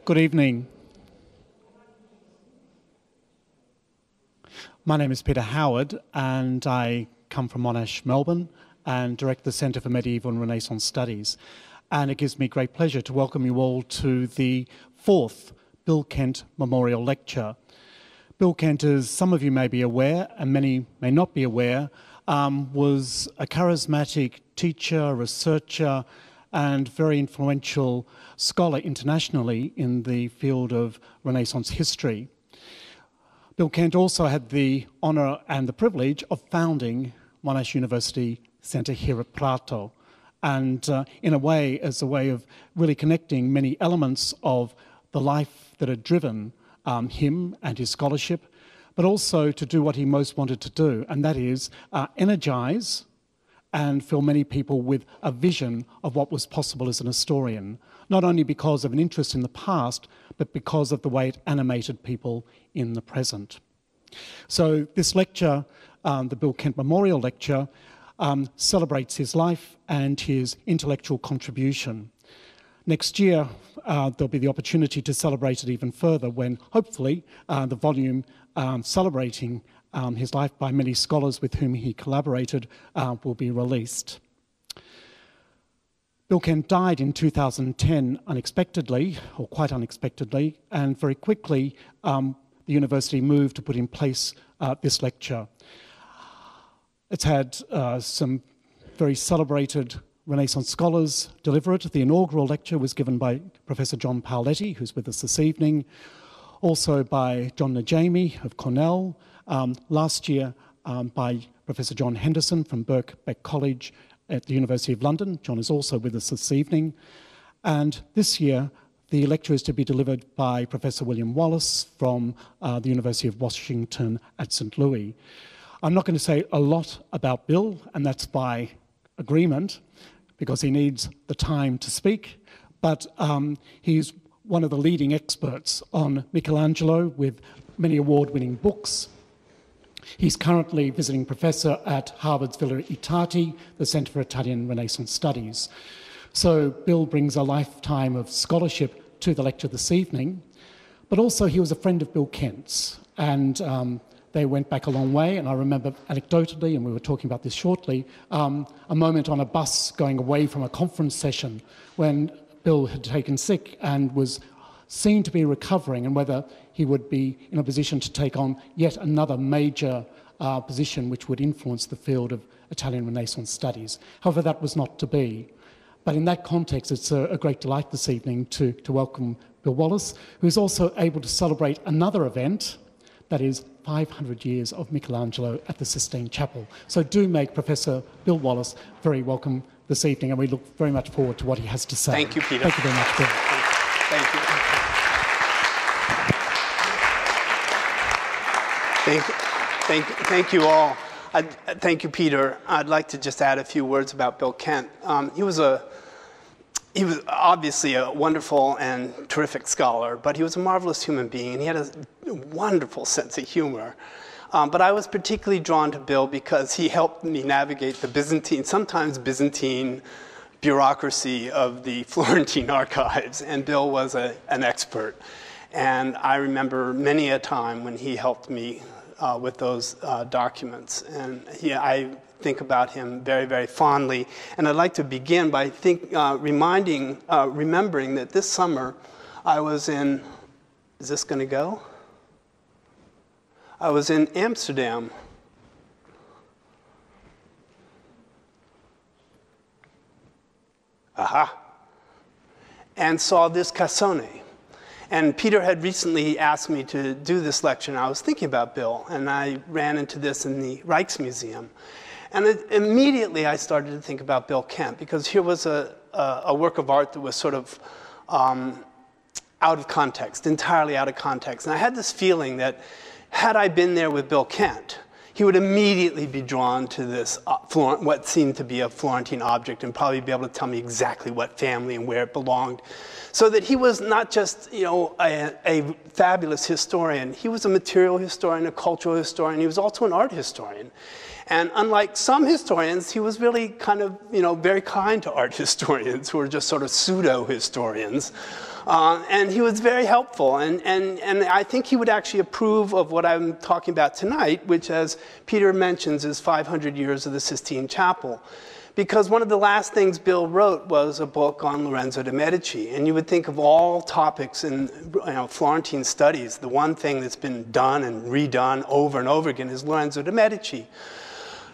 Good evening. My name is Peter Howard and I come from Monash, Melbourne and direct the Centre for Medieval and Renaissance Studies. And it gives me great pleasure to welcome you all to the 4th Bill Kent Memorial Lecture. Bill Kent, as some of you may be aware and many may not be aware, was a charismatic teacher, researcher and very influential scholar internationally in the field of Renaissance history. Bill Kent also had the honour and the privilege of founding Monash University Centre here at Prato, and in a way, as a way of really connecting many elements of the life that had driven him and his scholarship, but also to do what he most wanted to do, and that is energise and fill many people with a vision of what was possible as an historian, not only because of an interest in the past, but because of the way it animated people in the present. So this lecture, the Bill Kent Memorial Lecture, celebrates his life and his intellectual contribution. Next year, there'll be the opportunity to celebrate it even further when, hopefully, the volume celebrating his life by many scholars with whom he collaborated will be released. Bill Kent died in 2010 unexpectedly, or quite unexpectedly, and very quickly the university moved to put in place this lecture. It's had some very celebrated Renaissance scholars deliver it. The inaugural lecture was given by Professor John Paoletti, who's with us this evening, also by John Najami of Cornell, last year by Professor John Henderson from Birkbeck College at the University of London. John is also with us this evening. And this year, the lecture is to be delivered by Professor William Wallace from the University of Washington at St. Louis. I'm not going to say a lot about Bill, and that's by agreement, because he needs the time to speak, but he's one of the leading experts on Michelangelo with many award-winning books. He's currently visiting professor at Harvard's Villa Itati, the Centre for Italian Renaissance Studies. So Bill brings a lifetime of scholarship to the lecture this evening, but also he was a friend of Bill Kent's, and they went back a long way, and I remember anecdotally, and we were talking about this shortly, a moment on a bus going away from a conference session when Bill had taken sick and was seen to be recovering, and whether he would be in a position to take on yet another major position which would influence the field of Italian Renaissance studies. However, that was not to be. But in that context, it's a great delight this evening to welcome Bill Wallace, who is also able to celebrate another event, that is 500 years of Michelangelo at the Sistine Chapel. So do make Professor Bill Wallace very welcome this evening, and we look very much forward to what he has to say. Thank you, Peter. Thank you very much, Bill. Thank you. Thank you all. Thank you, Peter. I'd like to just add a few words about Bill Kent. He was obviously a wonderful and terrific scholar, but he was a marvelous human being, and he had a wonderful sense of humor. But I was particularly drawn to Bill because he helped me navigate the Byzantine, sometimes Byzantine, bureaucracy of the Florentine archives, and Bill was an expert. And I remember many a time when he helped me with those documents, and I think about him very, very fondly. And I'd like to begin by remembering that this summer I was in, is this going to go? I was in Amsterdam. Aha. And saw this cassone. And Peter had recently asked me to do this lecture, and I was thinking about Bill, and I ran into this in the Rijksmuseum. And immediately I started to think about Bill Kent, because here was a work of art that was sort of out of context, entirely out of context. And I had this feeling that had I been there with Bill Kent, he would immediately be drawn to this, what seemed to be a Florentine object, and probably be able to tell me exactly what family and where it belonged. So that he was not just, a fabulous historian. He was a material historian, a cultural historian. He was also an art historian. And unlike some historians, he was really kind of, very kind to art historians who are just sort of pseudo-historians. And he was very helpful, and I think he would actually approve of what I'm talking about tonight, which, as Peter mentions, is 500 years of the Sistine Chapel. Because one of the last things Bill wrote was a book on Lorenzo de' Medici, and you would think of all topics in Florentine studies, the one thing that's been done and redone over and over again is Lorenzo de' Medici.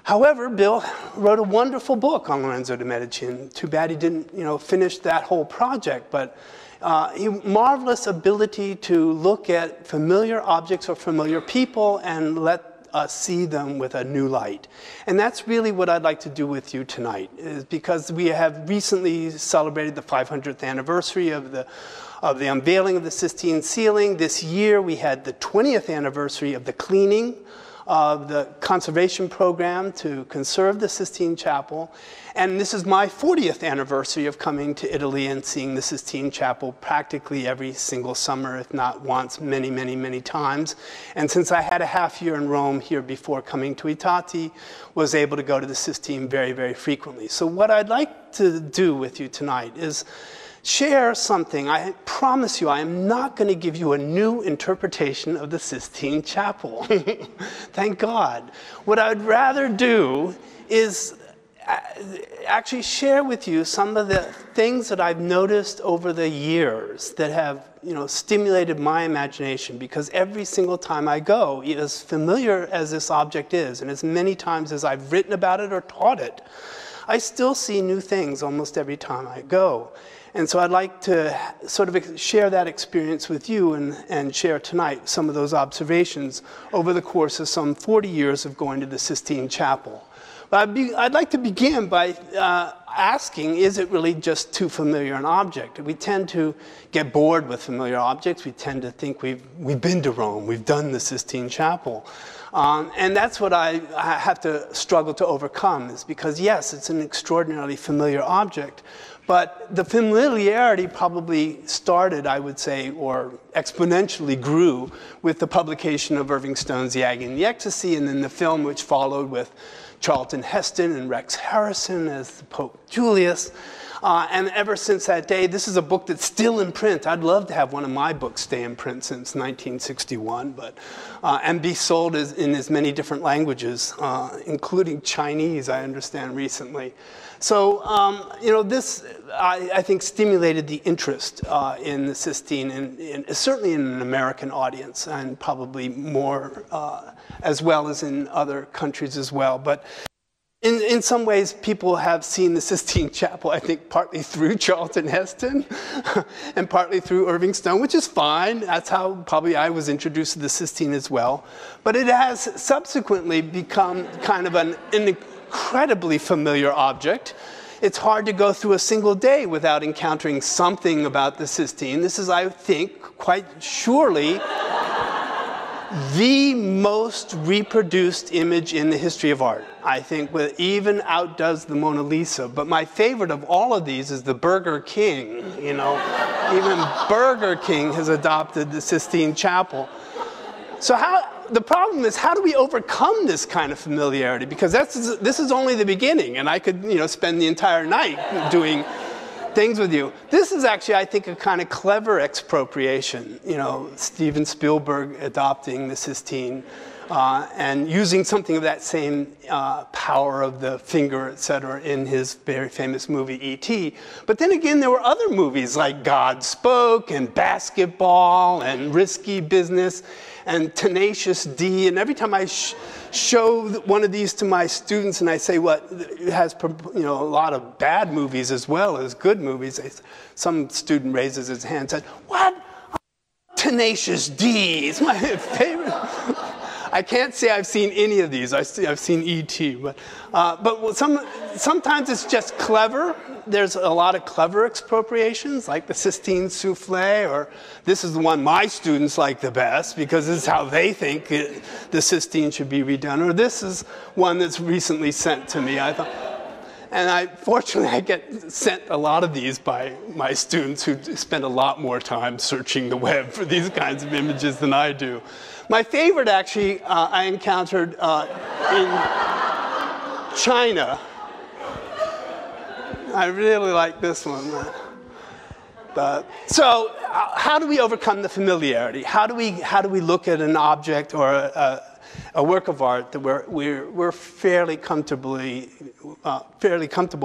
However, Bill wrote a wonderful book on Lorenzo de' Medici, and too bad he didn't, finish that whole project. But marvelous ability to look at familiar objects or familiar people and let us see them with a new light. And that's really what I'd like to do with you tonight, is because we have recently celebrated the 500th anniversary of the unveiling of the Sistine Ceiling. This year we had the 20th anniversary of the cleaning of the conservation program to conserve the Sistine Chapel. And this is my 40th anniversary of coming to Italy and seeing the Sistine Chapel practically every single summer, if not once, many, many, many times. And since I had a half year in Rome here before coming to Itati, was able to go to the Sistine very, very frequently. So what I'd like to do with you tonight is share something. I promise you, I am not going to give you a new interpretation of the Sistine Chapel. Thank God. What I'd rather do is actually share with you some of the things that I've noticed over the years that have, stimulated my imagination, because every single time I go, as familiar as this object is, and as many times as I've written about it or taught it, I still see new things almost every time I go. And so I'd like to sort of share that experience with you and share tonight some of those observations over the course of some 40 years of going to the Sistine Chapel. But I'd like to begin by asking, is it really just too familiar an object? We tend to get bored with familiar objects. We tend to think we've been to Rome, we've done the Sistine Chapel. And that's what I have to struggle to overcome, is because, yes, it's an extraordinarily familiar object, but the familiarity probably started, I would say, or exponentially grew with the publication of Irving Stone's The Agony and the Ecstasy, and then the film which followed with Charlton Heston and Rex Harrison as Pope Julius. And ever since that day, this is a book that's still in print. I'd love to have one of my books stay in print since 1961, and be sold in as many different languages, including Chinese, I understand, recently. So, this, I think, stimulated the interest in the Sistine, and certainly in an American audience, and probably more as well as in other countries as well. But in some ways, people have seen the Sistine Chapel, I think, partly through Charlton Heston and partly through Irving Stone, which is fine. That's how probably I was introduced to the Sistine as well. But it has subsequently become kind of an incredibly familiar object. It's hard to go through a single day without encountering something about the Sistine. This is, I think, quite surely the most reproduced image in the history of art. I think it even outdoes the Mona Lisa. But my favorite of all of these is the Burger King. Even Burger King has adopted the Sistine Chapel. So the problem is, how do we overcome this kind of familiarity? Because this is only the beginning, and I could spend the entire night doing things with you. This is actually, I think, a kind of clever expropriation. Steven Spielberg adopting the Sistine and using something of that same power of the finger, etc., in his very famous movie E.T. But then again, there were other movies like God Spoke and Basketball and Risky Business and Tenacious D. And every time I show one of these to my students and I say, it has a lot of bad movies as well as good movies, some student raises his hand and says, "What? Tenacious D is my favorite." I can't say I've seen any of these. I've seen E.T., but sometimes it's just clever. There's a lot of clever expropriations, like the Sistine Souffle, or this is the one my students like the best because this is how they think the Sistine should be redone. Or this is one that's recently sent to me. Fortunately, I get sent a lot of these by my students who spend a lot more time searching the web for these kinds of images than I do. My favorite, actually, I encountered in China. I really like this one. So how do we overcome the familiarity? How do we look at an object or a work of art that we're fairly comfortable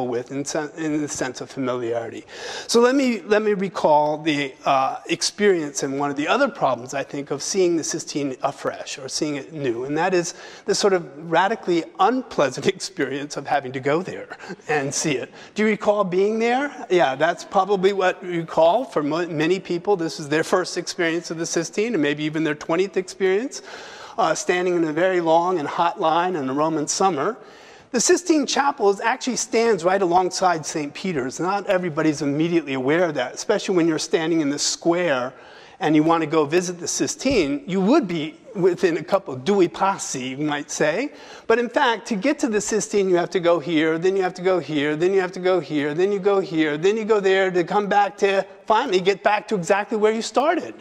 with in the sense of familiarity? So let me recall the experience and one of the other problems, I think, of seeing the Sistine afresh or seeing it new, and that is the sort of radically unpleasant experience of having to go there and see it. Do you recall being there? Yeah, that's probably what you recall. For many people, this is their first experience of the Sistine, and maybe even their 20th experience. Standing in a very long and hot line in the Roman summer. The Sistine Chapel actually stands right alongside St. Peter's. Not everybody's immediately aware of that, especially when you're standing in the square and you want to go visit the Sistine. You would be within a couple of due passi, you might say. But in fact, to get to the Sistine, you have to go here, then you have to go here, then you have to go here, then you go here, then you go there to come back to finally get back to exactly where you started.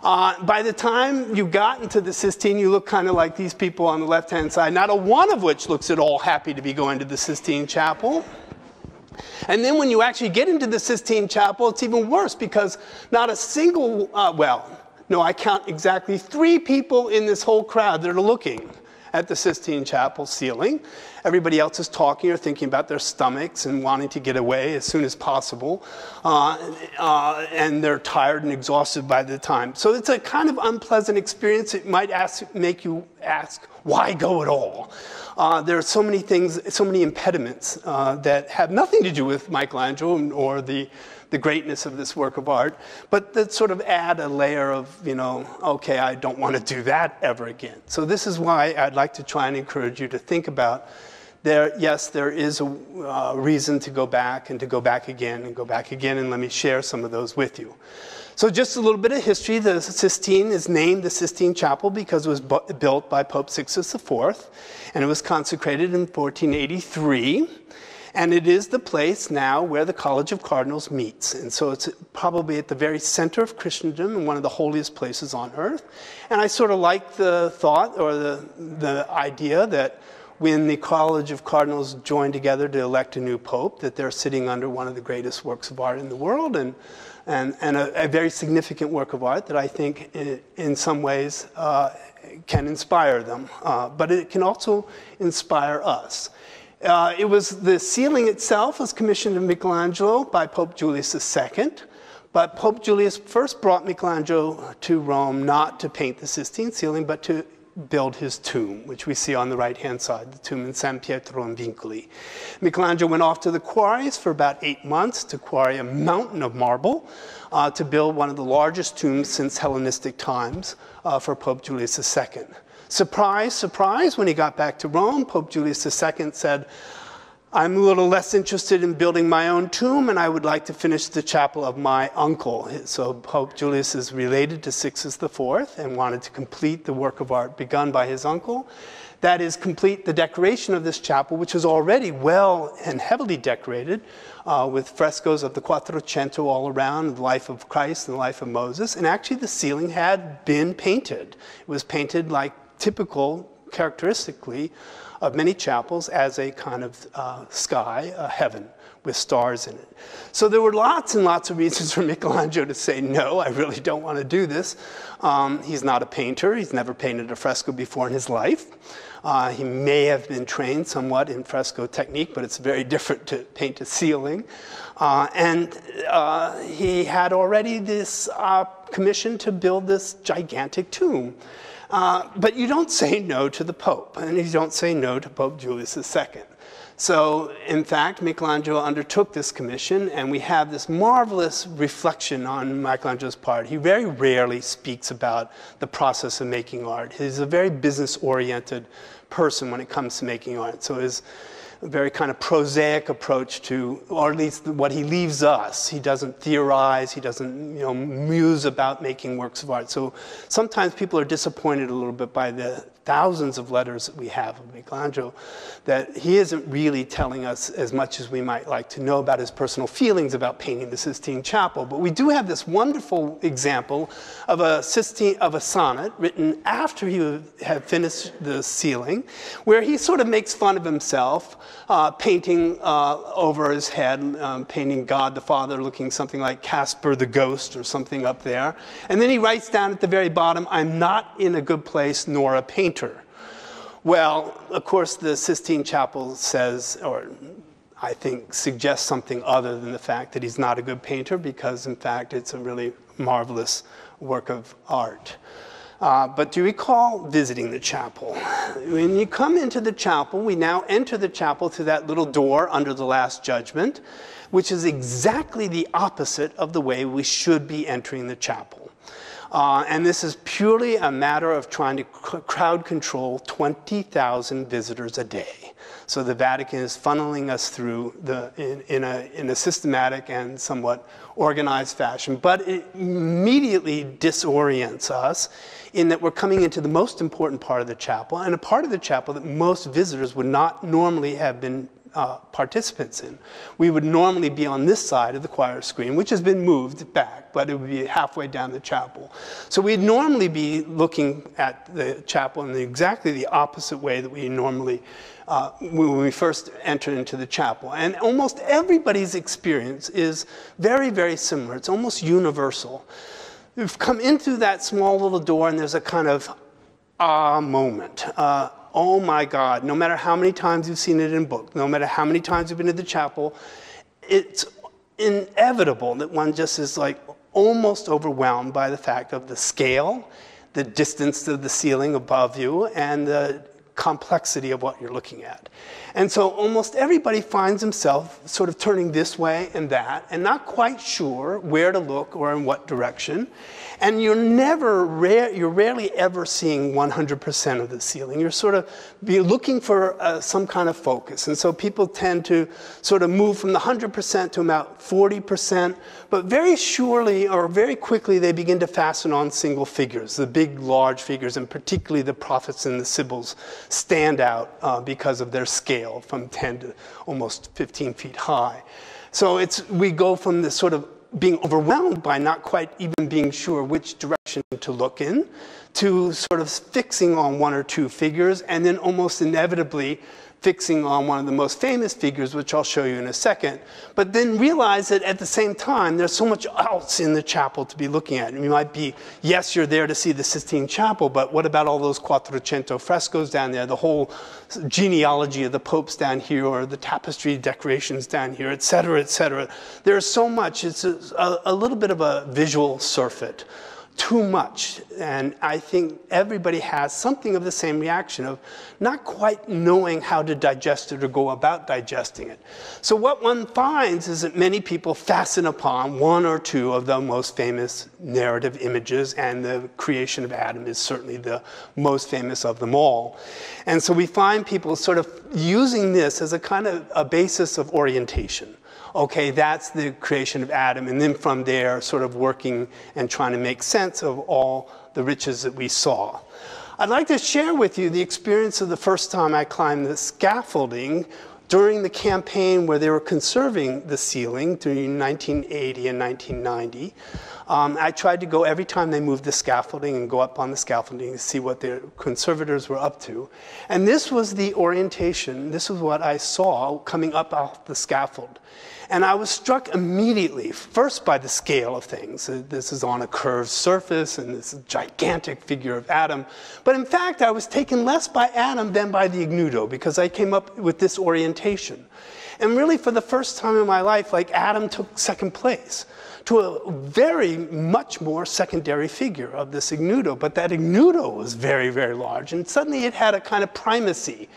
By the time you got into the Sistine, you look kind of like these people on the left-hand side, not a one of which looks at all happy to be going to the Sistine Chapel. And then when you actually get into the Sistine Chapel, it's even worse because not a single, I count exactly 3 people in this whole crowd that are looking at the Sistine Chapel ceiling. Everybody else is talking or thinking about their stomachs and wanting to get away as soon as possible. And they're tired and exhausted by the time. So it's a kind of unpleasant experience. It might make you ask, why go at all? There are so many things, so many impediments that have nothing to do with Michelangelo or the greatness of this work of art, but that sort of add a layer of, okay, I don't want to do that ever again. So this is why I'd like to try and encourage you to think about there is a reason to go back and to go back again and go back again, and let me share some of those with you. So just a little bit of history. The Sistine is named the Sistine Chapel because it was built by Pope Sixtus IV, and it was consecrated in 1483. And it is the place now where the College of Cardinals meets. And so it's probably at the very center of Christendom and one of the holiest places on earth. And I sort of like the thought or the idea that when the College of Cardinals join together to elect a new pope, that they're sitting under one of the greatest works of art in the world and a very significant work of art that I think in some ways can inspire them. But it can also inspire us. The ceiling itself was commissioned to Michelangelo by Pope Julius II, but Pope Julius first brought Michelangelo to Rome not to paint the Sistine ceiling, but to build his tomb, which we see on the right-hand side, the tomb in San Pietro in Vincoli. Michelangelo went off to the quarries for about 8 months to quarry a mountain of marble to build one of the largest tombs since Hellenistic times for Pope Julius II. Surprise, surprise, when he got back to Rome, Pope Julius II said, I'm a little less interested in building my own tomb, and I would like to finish the chapel of my uncle. So Pope Julius is related to Sixtus IV and wanted to complete the work of art begun by his uncle. That is, complete the decoration of this chapel, which is already well and heavily decorated with frescoes of the Quattrocento all around, the life of Christ and the life of Moses. And actually the ceiling had been painted. It was painted like typical, characteristically, of many chapels as a kind of sky, a heaven with stars in it. So there were lots and lots of reasons for Michelangelo to say, no, I really don't want to do this. He's not a painter. He's never painted a fresco before in his life. He may have been trained somewhat in fresco technique, but it's very different to paint a ceiling. And he had already this commission to build this gigantic tomb. But you don't say no to the Pope, and you don't say no to Pope Julius II. So, in fact, Michelangelo undertook this commission, and we have this marvelous reflection on Michelangelo's part. He very rarely speaks about the process of making art. He's a very business-oriented person when it comes to making art. So his very kind of prosaic approach to, or at least what he leaves us. He doesn't theorize, he doesn't muse about making works of art. So sometimes people are disappointed a little bit by the thousands of letters that we have of Michelangelo, that he isn't really telling us as much as we might like to know about his personal feelings about painting the Sistine Chapel. But we do have this wonderful example of a sonnet written after he had finished the ceiling, where he sort of makes fun of himself, painting over his head, painting God the Father looking something like Casper the Ghost or something up there. And then he writes down at the very bottom, "I'm not in a good place nor a painter." Well, of course, the Sistine Chapel says, or I think suggests something other than the fact that he's not a good painter, because in fact it's a really marvelous work of art. But do you recall visiting the chapel? When you come into the chapel, we now enter the chapel through that little door under the Last Judgment, which is exactly the opposite of the way we should be entering the chapel. And this is purely a matter of trying to crowd control 20,000 visitors a day. So the Vatican is funneling us through in a systematic and somewhat organized fashion. But it immediately disorients us in that we're coming into the most important part of the chapel, and a part of the chapel that most visitors would not normally have been participants in. We would normally be on this side of the choir screen, which has been moved back, but it would be halfway down the chapel. So we'd normally be looking at the chapel in exactly the opposite way that we normally, when we first enter into the chapel. And almost everybody's experience is very, very similar. It's almost universal. We've come into that small little door, and there's a kind of moment. Oh my God, no matter how many times you've seen it in book, no matter how many times you've been to the chapel, it's inevitable that one just is like almost overwhelmed by the fact of the scale, the distance of the ceiling above you, and the complexity of what you're looking at. And so almost everybody finds himself sort of turning this way and that, and not quite sure where to look or in what direction. And you're rarely ever seeing 100% of the ceiling. You're sort of looking for some kind of focus. And so people tend to sort of move from the 100% to about 40%, but very surely or very quickly they begin to fasten on single figures. The big, large figures, and particularly the prophets and the sibyls, stand out because of their scale, from 10 to almost 15 feet high. So we go from this sort of being overwhelmed by not quite even being sure which direction to look in, to sort of fixing on one or two figures, and then almost inevitably fixing on one of the most famous figures, which I'll show you in a second, but then realize that at the same time, there's so much else in the chapel to be looking at. And you might be, yes, you're there to see the Sistine Chapel, but what about all those Quattrocento frescoes down there, the whole genealogy of the popes down here, or the tapestry decorations down here, et cetera, et cetera. There's so much. It's a little bit of a visual surfeit. Too much. And I think everybody has something of the same reaction of not quite knowing how to digest it or go about digesting it. So what one finds is that many people fasten upon one or two of the most famous narrative images, and the creation of Adam is certainly the most famous of them all. And so we find people sort of using this as a kind of a basis of orientation. Okay, that's the creation of Adam, and then from there sort of working and trying to make sense of all the riches that we saw. I'd like to share with you the experience of the first time I climbed the scaffolding during the campaign where they were conserving the ceiling during 1980 and 1990. I tried to go every time they moved the scaffolding and go up on the scaffolding to see what the conservators were up to. And this was the orientation. This was what I saw coming up off the scaffold. And I was struck immediately, first by the scale of things. This is on a curved surface, and this gigantic figure of Adam. But in fact, I was taken less by Adam than by the Ignudo, because I came up with this orientation. And really, for the first time in my life, like, Adam took second place to a very much more secondary figure of this Ignudo. But that Ignudo was very, very large, and suddenly it had a kind of primacy.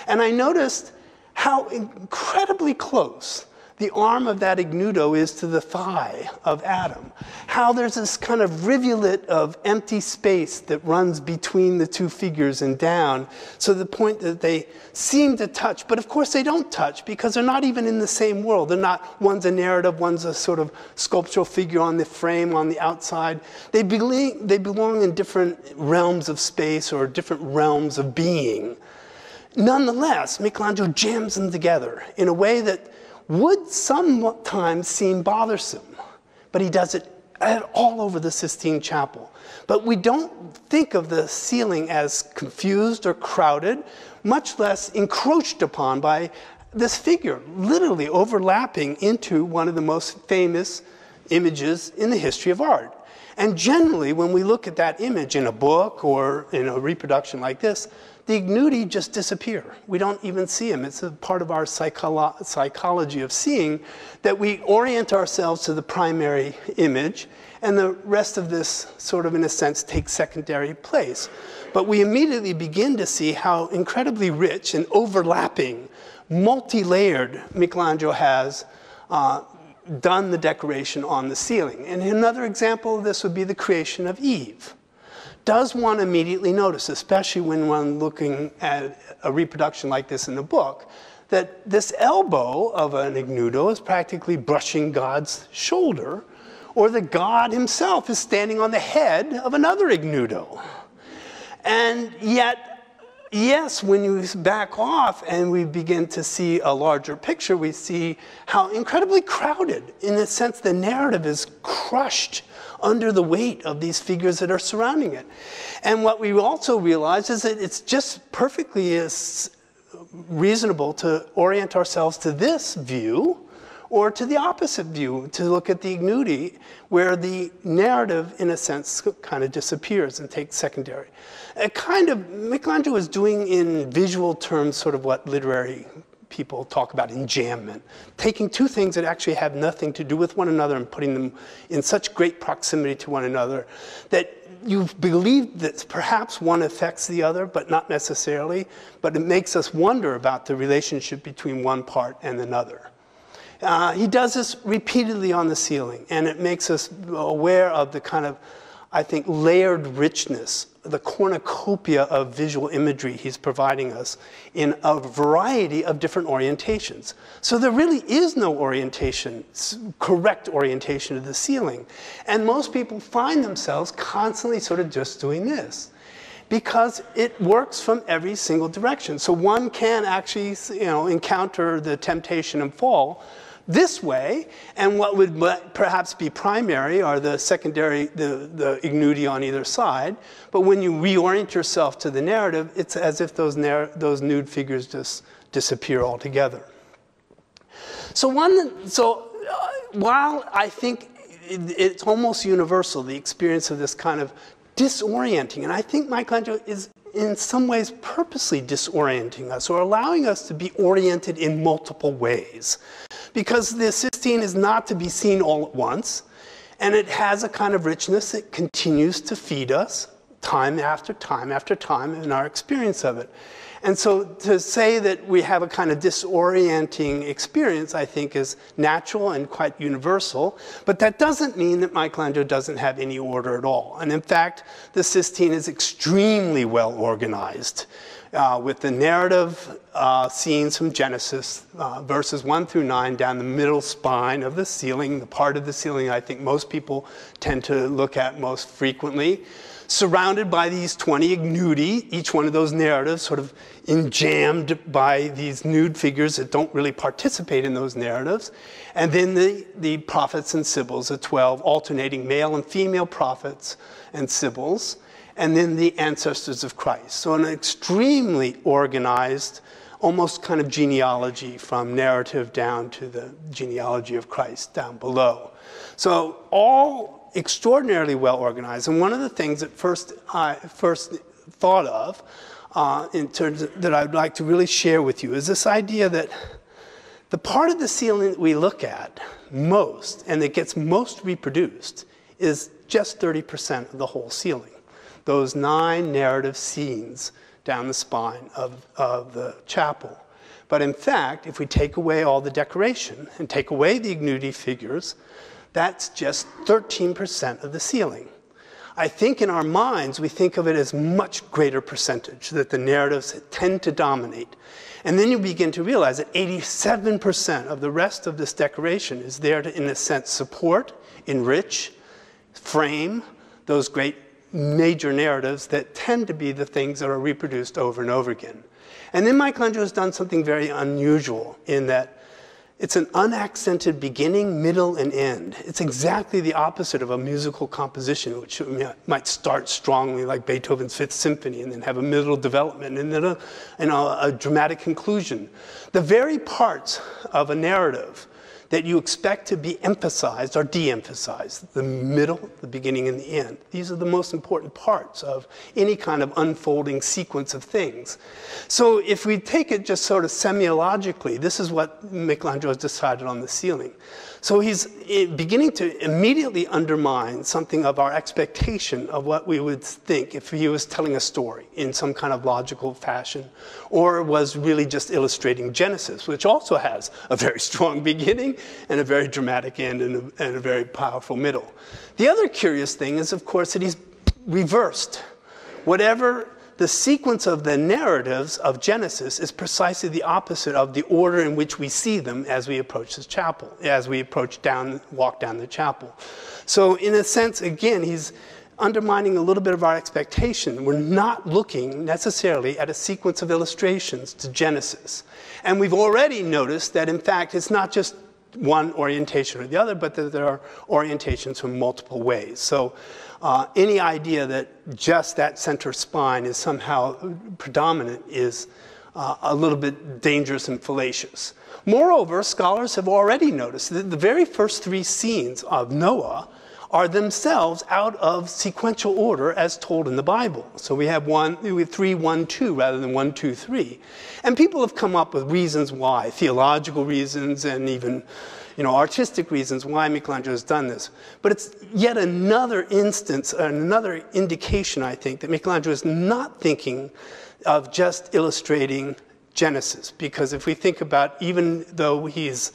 And I noticed how incredibly close the arm of that ignudo is to the thigh of Adam. How there's this kind of rivulet of empty space that runs between the two figures and down, so the point that they seem to touch, but of course they don't touch because they're not even in the same world. They're not, one's a narrative, one's a sort of sculptural figure on the frame on the outside. They belong in different realms of space or different realms of being. Nonetheless, Michelangelo jams them together in a way that would sometimes seem bothersome, but he does it all over the Sistine Chapel. But we don't think of the ceiling as confused or crowded, much less encroached upon by this figure, literally overlapping into one of the most famous images in the history of art. And generally, when we look at that image in a book or in a reproduction like this, the ignudi just disappear. We don't even see them. It's a part of our psychology of seeing that we orient ourselves to the primary image, and the rest of this sort of, in a sense, takes secondary place. But we immediately begin to see how incredibly rich and overlapping, multi-layered Michelangelo has done the decoration on the ceiling. And another example of this would be the creation of Eve. Does one immediately notice, especially when one looking at a reproduction like this in the book, that this elbow of an ignudo is practically brushing God's shoulder, or that God himself is standing on the head of another ignudo. And yet, yes, when you back off and we begin to see a larger picture, we see how incredibly crowded, in a sense, the narrative is crushed under the weight of these figures that are surrounding it. And what we also realize is that it's just perfectly reasonable to orient ourselves to this view or to the opposite view, to look at the ignudi, where the narrative, in a sense, kind of disappears and takes secondary. Michelangelo is doing in visual terms sort of what literary people talk about enjambment, taking two things that actually have nothing to do with one another and putting them in such great proximity to one another that you believe that perhaps one affects the other, but not necessarily, but it makes us wonder about the relationship between one part and another. He does this repeatedly on the ceiling, and it makes us aware of the kind of, I think, layered richness, the cornucopia of visual imagery he's providing us in a variety of different orientations. So there really is no orientation, correct orientation of the ceiling. And most people find themselves constantly sort of just doing this, because it works from every single direction. So one can actually, encounter the temptation and fall this way, and what would perhaps be primary are the secondary, the ignudi on either side. But when you reorient yourself to the narrative, it's as if those nude figures just disappear altogether. So while I think it's almost universal, the experience of this kind of disorienting, and I think Michelangelo is in some ways purposely disorienting us or allowing us to be oriented in multiple ways. Because the Sistine is not to be seen all at once, and it has a kind of richness that continues to feed us time after time after time in our experience of it. And so to say that we have a kind of disorienting experience, I think, is natural and quite universal. But that doesn't mean that Michelangelo doesn't have any order at all. And in fact, the Sistine is extremely well organized, with the narrative scenes from Genesis, verses 1 through 9, down the middle spine of the ceiling, the part of the ceiling I think most people tend to look at most frequently, surrounded by these 20 ignudi, each one of those narratives sort of enjammed by these nude figures that don't really participate in those narratives. And then the prophets and sibyls, the 12 alternating male and female prophets and sibyls, and then the ancestors of Christ. So an extremely organized, almost kind of genealogy from narrative down to the genealogy of Christ down below. So all extraordinarily well organized. And one of the things that I first thought of in terms of, that I'd like to really share with you is this idea that the part of the ceiling that we look at most and that gets most reproduced is just 30% of the whole ceiling. Those 9 narrative scenes down the spine of the chapel. But in fact, if we take away all the decoration and take away the ignudi figures, that's just 13% of the ceiling. I think in our minds, we think of it as much greater percentage, that the narratives tend to dominate. And then you begin to realize that 87% of the rest of this decoration is there to, in a sense, support, enrich, frame those great major narratives that tend to be the things that are reproduced over and over again. And then Michelangelo has done something very unusual in that it's an unaccented beginning, middle, and end. It's exactly the opposite of a musical composition, which might start strongly like Beethoven's Fifth Symphony and then have a middle development and then a dramatic conclusion. The very parts of a narrative that you expect to be emphasized are de-emphasized. The middle, the beginning, and the end. These are the most important parts of any kind of unfolding sequence of things. So if we take it just sort of semiologically, this is what Michelangelo has decided on the ceiling. So he's beginning to immediately undermine something of our expectation of what we would think if he was telling a story in some kind of logical fashion, or was really just illustrating Genesis, which also has a very strong beginning and a very dramatic end and a very powerful middle. The other curious thing is, of course, that he's reversed. Whatever the sequence of the narratives of Genesis is precisely the opposite of the order in which we see them as we approach this chapel, as we walk down the chapel. So in a sense, again, he's undermining a little bit of our expectation. We're not looking necessarily at a sequence of illustrations to Genesis. And we've already noticed that, in fact, it's not just one orientation or the other, but that there are orientations from multiple ways. So any idea that just that center spine is somehow predominant is a little bit dangerous and fallacious. Moreover, scholars have already noticed that the very first three scenes of Noah are themselves out of sequential order as told in the Bible. So we have 3, 1, 2 rather than 1, 2, 3. And people have come up with reasons why, theological reasons and even artistic reasons why Michelangelo has done this. But it's yet another instance, another indication, I think, that Michelangelo is not thinking of just illustrating Genesis. Because if we think about, even though his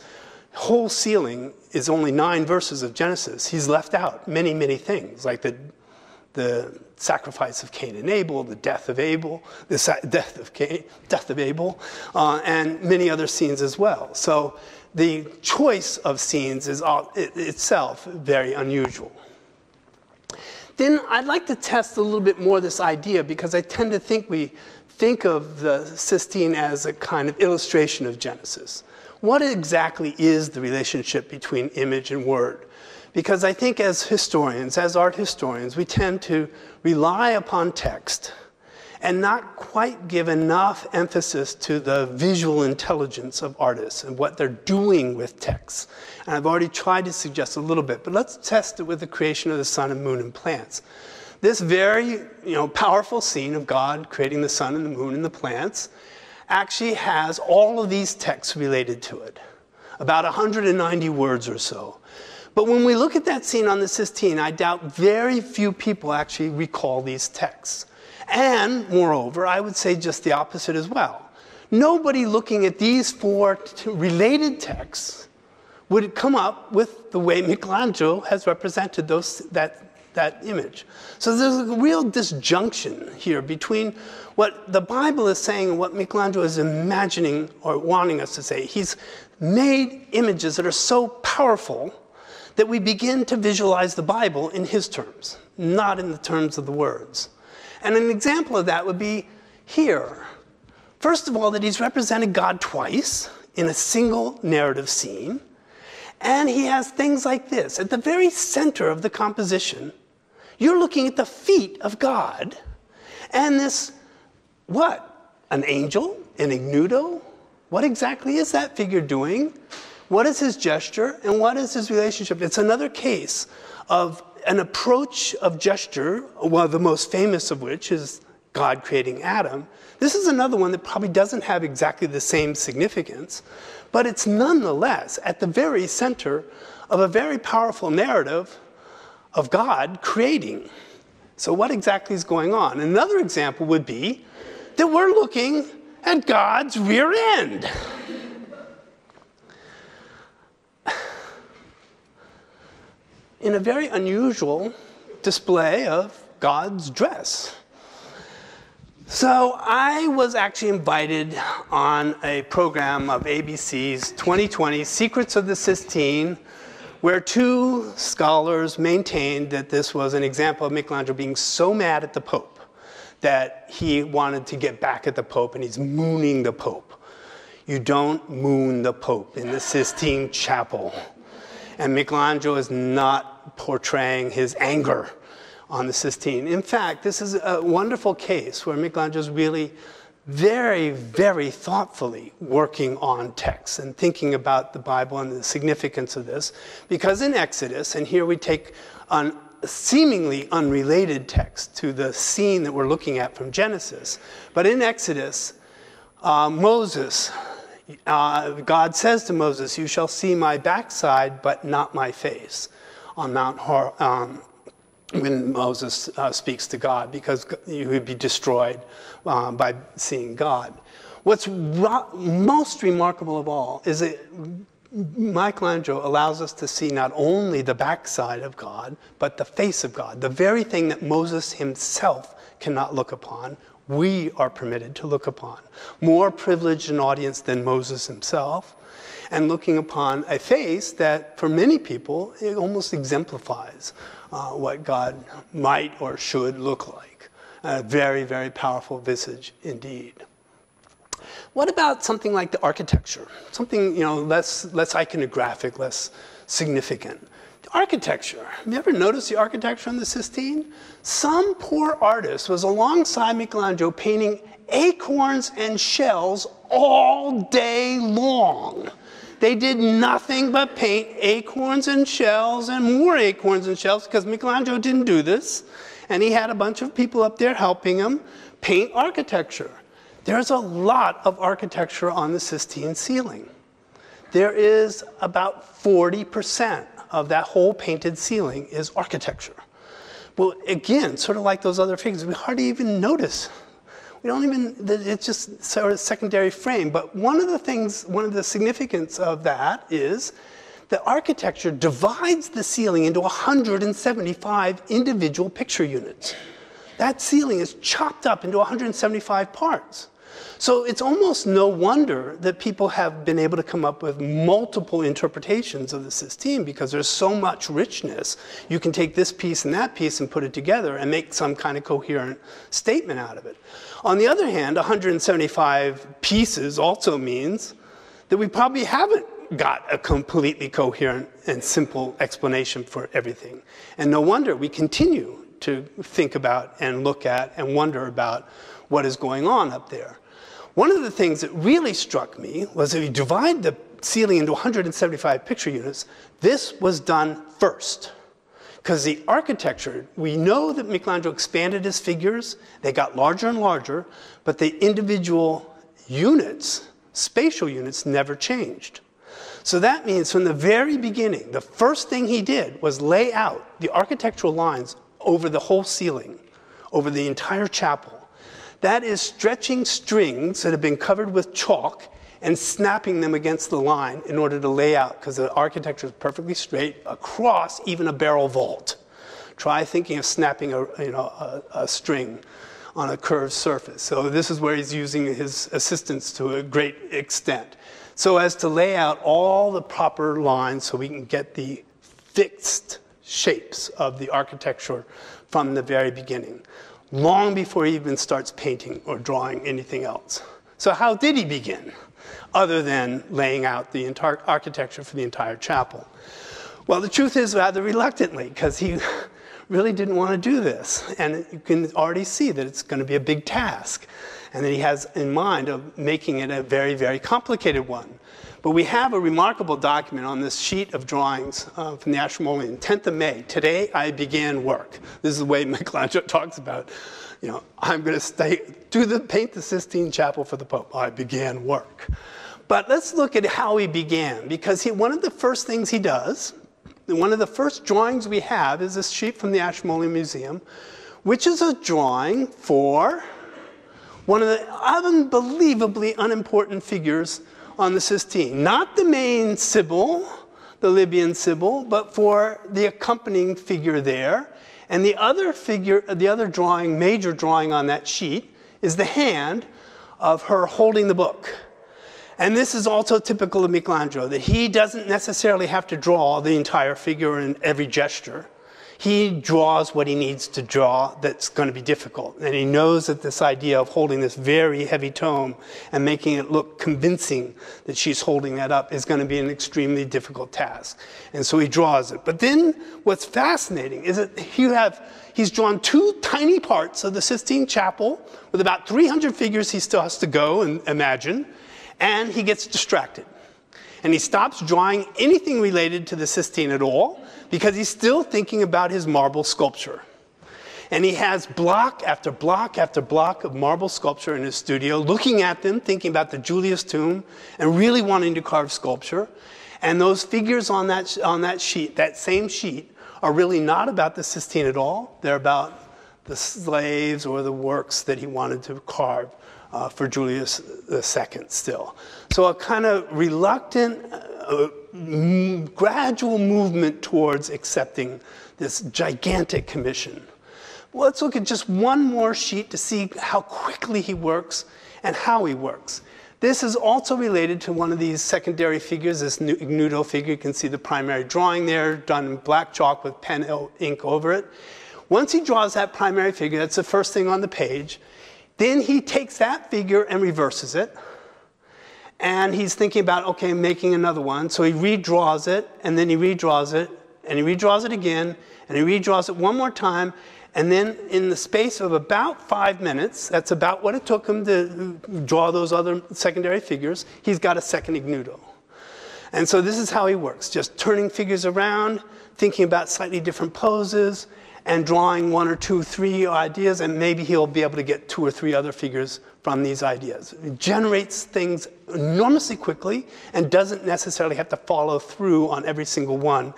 whole ceiling is only 9 verses of Genesis, he's left out many, many things, like the sacrifice of Cain and Abel, the death of Abel, death of Abel, and many other scenes as well. So the choice of scenes is itself very unusual. Then I'd like to test a little bit more this idea, because I tend to think we think of the Sistine as a kind of illustration of Genesis. What exactly is the relationship between image and word? Because I think as historians, as art historians, we tend to rely upon text and not quite give enough emphasis to the visual intelligence of artists and what they're doing with texts. And I've already tried to suggest a little bit, but let's test it with the creation of the sun and moon and plants. This very powerful scene of God creating the sun and the moon and the plants actually has all of these texts related to it, about 190 words or so. But when we look at that scene on the Sistine, I doubt very few people actually recall these texts. And, moreover, I would say just the opposite as well. Nobody looking at these 4 related texts would come up with the way Michelangelo has represented that image. So there's a real disjunction here between what the Bible is saying and what Michelangelo is imagining or wanting us to say. He's made images that are so powerful that we begin to visualize the Bible in his terms, not in the terms of the words. And an example of that would be here. First of all, that he's represented God twice in a single narrative scene. And he has things like this. At the very center of the composition, you're looking at the feet of God. And this, what? An angel? An ignudo? What exactly is that figure doing? What is his gesture? And what is his relationship? It's another case of an approach of gesture, one of the most famous of which is God creating Adam. This is another one that probably doesn't have exactly the same significance, but it's nonetheless at the very center of a very powerful narrative of God creating. So what exactly is going on? Another example would be that we're looking at God's rear end. In a very unusual display of God's dress. So I was actually invited on a program of ABC's 2020 Secrets of the Sistine, where two scholars maintained that this was an example of Michelangelo being so mad at the Pope that he wanted to get back at the Pope, and he's mooning the Pope. You don't moon the Pope in the Sistine Chapel. And Michelangelo is not portraying his anger on the Sistine. In fact, this is a wonderful case where Michelangelo is really very, very thoughtfully working on texts and thinking about the Bible and the significance of this. Because in Exodus, and here we take a seemingly unrelated text to the scene that we're looking at from Genesis, but in Exodus, Moses, God says to Moses, "You shall see my backside, but not my face," on Mount Hor, when Moses speaks to God, because you would be destroyed by seeing God. What's most remarkable of all is that Michelangelo allows us to see not only the backside of God, but the face of God, the very thing that Moses himself cannot look upon. We are permitted to look upon. More privileged an audience than Moses himself, and looking upon a face that, for many people, it almost exemplifies what God might or should look like. A very, very powerful visage indeed. What about something like the architecture? Something, less iconographic, less significant. The architecture. Have you ever noticed the architecture on the Sistine? Some poor artist was alongside Michelangelo painting acorns and shells all day long. They did nothing but paint acorns and shells and more acorns and shells, because Michelangelo didn't do this. And he had a bunch of people up there helping him paint architecture. There's a lot of architecture on the Sistine ceiling. There is about 40% of that whole painted ceiling is architecture. Well, again, sort of like those other figures, we hardly even notice. We don't even, it's just sort of secondary frame. But one of the significance of that is that architecture divides the ceiling into 175 individual picture units. That ceiling is chopped up into 175 parts. So it's almost no wonder that people have been able to come up with multiple interpretations of the Sistine, because there's so much richness. You can take this piece and that piece and put it together and make some kind of coherent statement out of it. On the other hand, 175 pieces also means that we probably haven't got a completely coherent and simple explanation for everything. And no wonder we continue to think about and look at and wonder about what is going on up there. One of the things that really struck me was that if you divide the ceiling into 175 picture units, this was done first. Because the architecture, we know that Michelangelo expanded his figures, they got larger and larger, but the individual units, spatial units, never changed. So that means from the very beginning, the first thing he did was lay out the architectural lines over the whole ceiling, over the entire chapel. That is stretching strings that have been covered with chalk and snapping them against the line in order to lay out, because the architecture is perfectly straight across even a barrel vault. Try thinking of snapping a string on a curved surface. So this is where he's using his assistants to a great extent, so as to lay out all the proper lines so we can get the fixed shapes of the architecture from the very beginning, long before he even starts painting or drawing anything else. So how did he begin, other than laying out the entire architecture for the entire chapel? Well, the truth is, rather reluctantly, because he really didn't want to do this. And you can already see that it's going to be a big task, and that he has in mind of making it a very, very complicated one. But we have a remarkable document on this sheet of drawings from the Ashmolean, 10th of May. Today I began work. This is the way Michelangelo talks about, I'm going to paint the Sistine Chapel for the Pope. I began work. But let's look at how he began, because one of the first things he does, one of the first drawings we have is this sheet from the Ashmolean Museum, which is a drawing for one of the unbelievably unimportant figures on the Sistine. Not the main Sibyl, the Libyan Sibyl, but for the accompanying figure there. And the other figure, the other drawing, major drawing on that sheet, is the hand of her holding the book. And this is also typical of Michelangelo, that he doesn't necessarily have to draw the entire figure in every gesture. He draws what he needs to draw that's going to be difficult. And he knows that this idea of holding this very heavy tome and making it look convincing that she's holding that up is going to be an extremely difficult task. And so he draws it. But then what's fascinating is that he's drawn two tiny parts of the Sistine Chapel with about 300 figures he still has to go and imagine, and he gets distracted. And he stops drawing anything related to the Sistine at all, because he's still thinking about his marble sculpture. And he has block after block after block of marble sculpture in his studio, looking at them, thinking about the Julius tomb, and really wanting to carve sculpture. And those figures on that sheet, that same sheet, are really not about the Sistine at all. They're about the slaves or the works that he wanted to carve for Julius II still. So a kind of reluctant, gradual movement towards accepting this gigantic commission. Well, let's look at just one more sheet to see how quickly he works and how he works. This is also related to one of these secondary figures, this Ignudo figure. You can see the primary drawing there, done in black chalk with pen ink over it. Once he draws that primary figure, that's the first thing on the page, then he takes that figure and reverses it. And he's thinking about, okay, making another one. So he redraws it, and then he redraws it, and he redraws it again, and he redraws it one more time. And then in the space of about 5 minutes, that's about what it took him to draw those other secondary figures, he's got a second Ignudo. And so this is how he works, just turning figures around, thinking about slightly different poses, and drawing 1 or 2, 3 ideas, and maybe he'll be able to get 2 or 3 other figures from these ideas. It generates things enormously quickly and doesn't necessarily have to follow through on every single one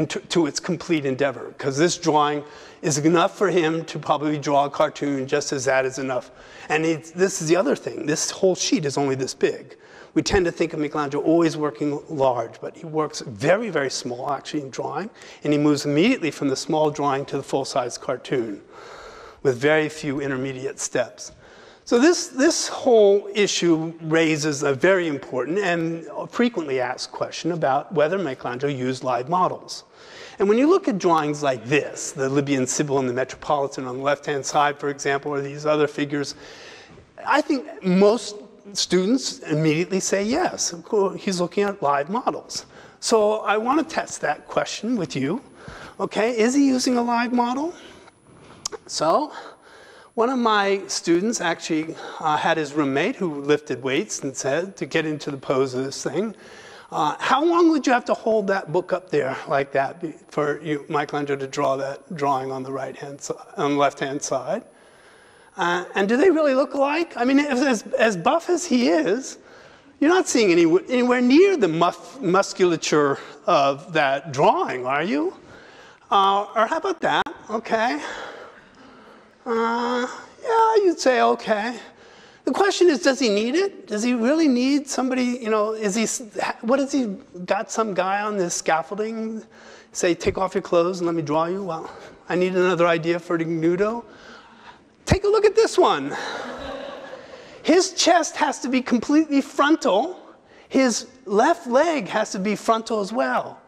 to its complete endeavor, because this drawing is enough for him to probably draw a cartoon just as that is enough. And this is the other thing. This whole sheet is only this big. We tend to think of Michelangelo always working large, but he works very, very small, actually, in drawing, and he moves immediately from the small drawing to the full-size cartoon with very few intermediate steps. So this whole issue raises a very important and frequently asked question about whether Michelangelo used live models. And when you look at drawings like this, the Libyan Sibyl and the Metropolitan on the left-hand side, for example, or these other figures, I think most students immediately say yes, he's looking at live models. So I want to test that question with you. Okay, is he using a live model? So one of my students actually had his roommate who lifted weights and said, to get into the pose of this thing, how long would you have to hold that book up there like that for you, Michelangelo, to draw that drawing on the left-hand side? And do they really look alike? I mean, as buff as he is, you're not seeing anywhere near the musculature of that drawing, are you? Or how about that? Okay. Yeah, you'd say okay. The question is, does he need it? Does he really need somebody, you know, what has he got some guy on this scaffolding say, take off your clothes and let me draw you? Well, I need another idea for Ignudo. Take a look at this one. His chest has to be completely frontal. His left leg has to be frontal as well.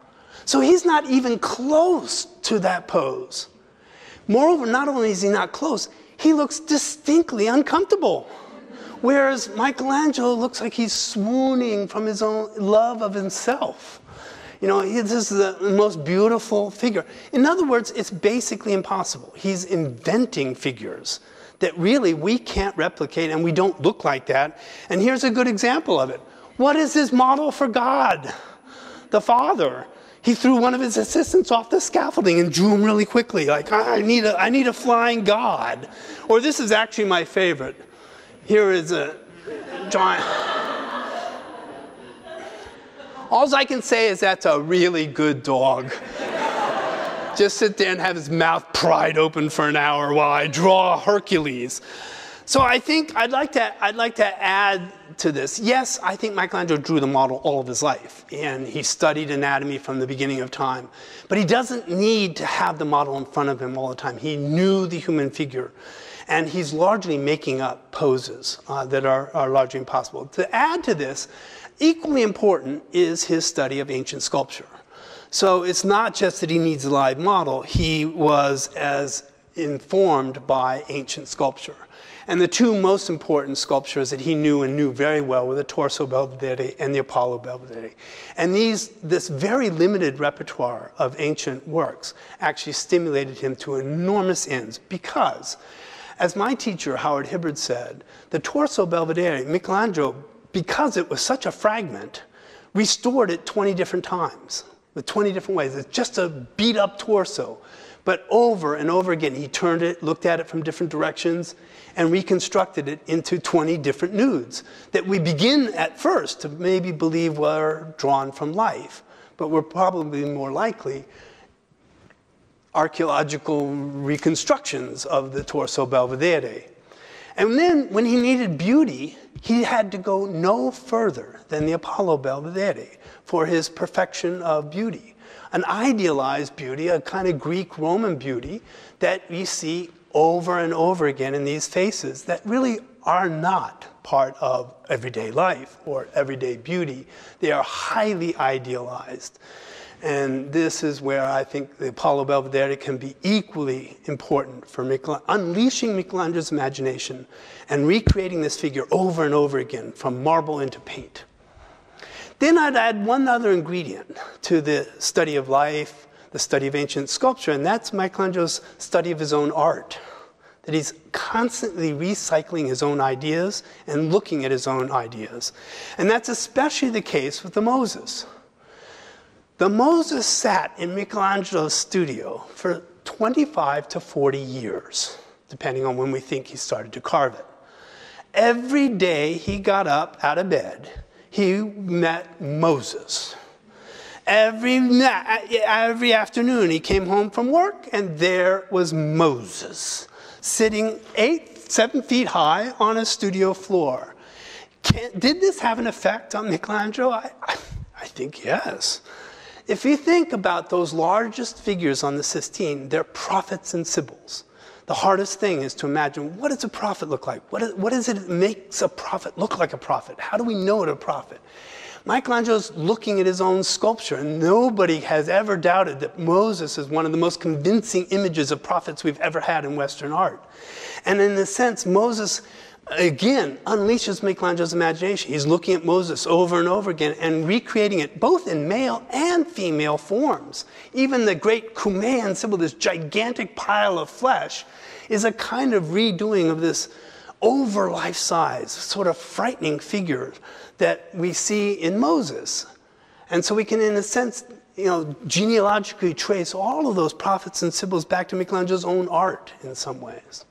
So he's not even close to that pose. Moreover, not only is he not close, he looks distinctly uncomfortable. Whereas Michelangelo looks like he's swooning from his own love of himself. You know, this is the most beautiful figure. In other words, it's basically impossible. He's inventing figures that really we can't replicate, and we don't look like that. And here's a good example of it. What is his model for God? The Father. He threw one of his assistants off the scaffolding and drew him really quickly, like, I need a flying God. Or this is actually my favorite. Here is a giant. All I can say is that's a really good dog. Just sit there and have his mouth pried open for an hour while I draw Hercules. So I think I'd like to add to this. Yes, I think Michelangelo drew the model all of his life, and he studied anatomy from the beginning of time. But he doesn't need to have the model in front of him all the time. He knew the human figure, and he's largely making up poses that are largely impossible. To add to this, equally important is his study of ancient sculpture. So it's not just that he needs a live model. He was as informed by ancient sculpture. And the two most important sculptures that he knew and knew very well were the Torso Belvedere and the Apollo Belvedere. And this very limited repertoire of ancient works actually stimulated him to enormous ends because, as my teacher, Howard Hibbard, said, the Torso Belvedere, Michelangelo, because it was such a fragment, restored it 20 different times, with 20 different ways. It's just a beat-up torso. But over and over again, he turned it, looked at it from different directions, and reconstructed it into 20 different nudes that we begin at first to maybe believe were drawn from life, but were probably more likely archaeological reconstructions of the Torso Belvedere. And then when he needed beauty, he had to go no further than the Apollo Belvedere for his perfection of beauty. An idealized beauty, a kind of Greek-Roman beauty that we see over and over again in these faces that really are not part of everyday life or everyday beauty. They are highly idealized. And this is where I think the Apollo Belvedere can be equally important for unleashing Michelangelo's imagination and recreating this figure over and over again from marble into paint. Then I'd add one other ingredient to the study of life, the study of ancient sculpture, and that's Michelangelo's study of his own art. That he's constantly recycling his own ideas and looking at his own ideas. And that's especially the case with the Moses. The Moses sat in Michelangelo's studio for 25 to 40 years, depending on when we think he started to carve it. Every day he got up out of bed, he met Moses. Every afternoon he came home from work, and there was Moses, sitting 7 feet high on a studio floor. Did this have an effect on Michelangelo? I think yes. If you think about those largest figures on the Sistine, they're prophets and sibyls. The hardest thing is to imagine, what does a prophet look like? What is it that makes a prophet look like a prophet? How do we know it a prophet? Michelangelo's looking at his own sculpture, and nobody has ever doubted that Moses is one of the most convincing images of prophets we've ever had in Western art. And in a sense, Moses, again, unleashes Michelangelo's imagination. He's looking at Moses over and over again and recreating it both in male and female forms. Even the great Cumaean symbol, this gigantic pile of flesh, is a kind of redoing of this over life-size, sort of frightening figure that we see in Moses. And so we can, in a sense, genealogically trace all of those prophets and sibyls back to Michelangelo's own art in some ways.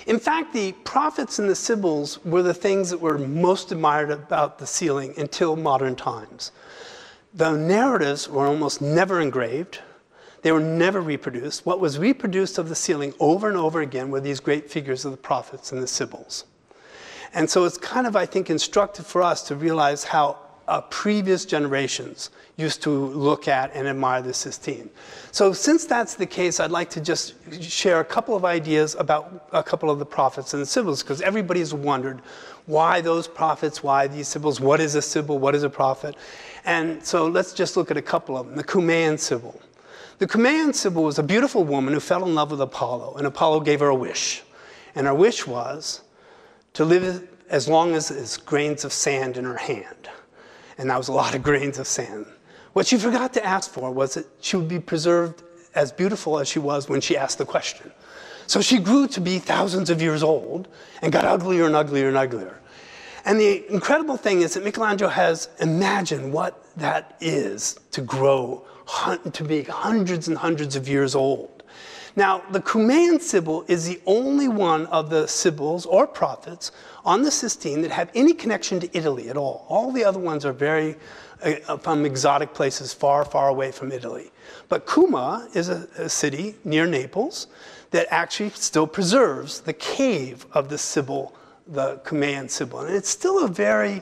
In fact, the prophets and the sibyls were the things that were most admired about the ceiling until modern times. The narratives were almost never engraved. They were never reproduced. What was reproduced of the ceiling over and over again were these great figures of the prophets and the sibyls. And so it's kind of, I think, instructive for us to realize how previous generations used to look at and admire the Sistine. So since that's the case, I'd like to just share a couple of ideas about a couple of the prophets and the sibyls, because everybody's wondered why those prophets, why these sibyls, what is a sibyl, what is a prophet? And so let's just look at a couple of them. The Cumaean sibyl. The Cumaean sibyl was a beautiful woman who fell in love with Apollo, and Apollo gave her a wish. And her wish was to live as long as grains of sand in her hand. And that was a lot of grains of sand. What she forgot to ask for was that she would be preserved as beautiful as she was when she asked the question. So she grew to be thousands of years old and got uglier and uglier and uglier. And the incredible thing is that Michelangelo has imagined what that is to grow, to be hundreds and hundreds of years old. Now, the Cumaean sibyl is the only one of the sibyls or prophets on the Sistine that have any connection to Italy at all. All the other ones are very from exotic places far, far away from Italy. But Cuma is a city near Naples that actually still preserves the cave of the Sibyl, the Cumaean Sibyl. And it's still a very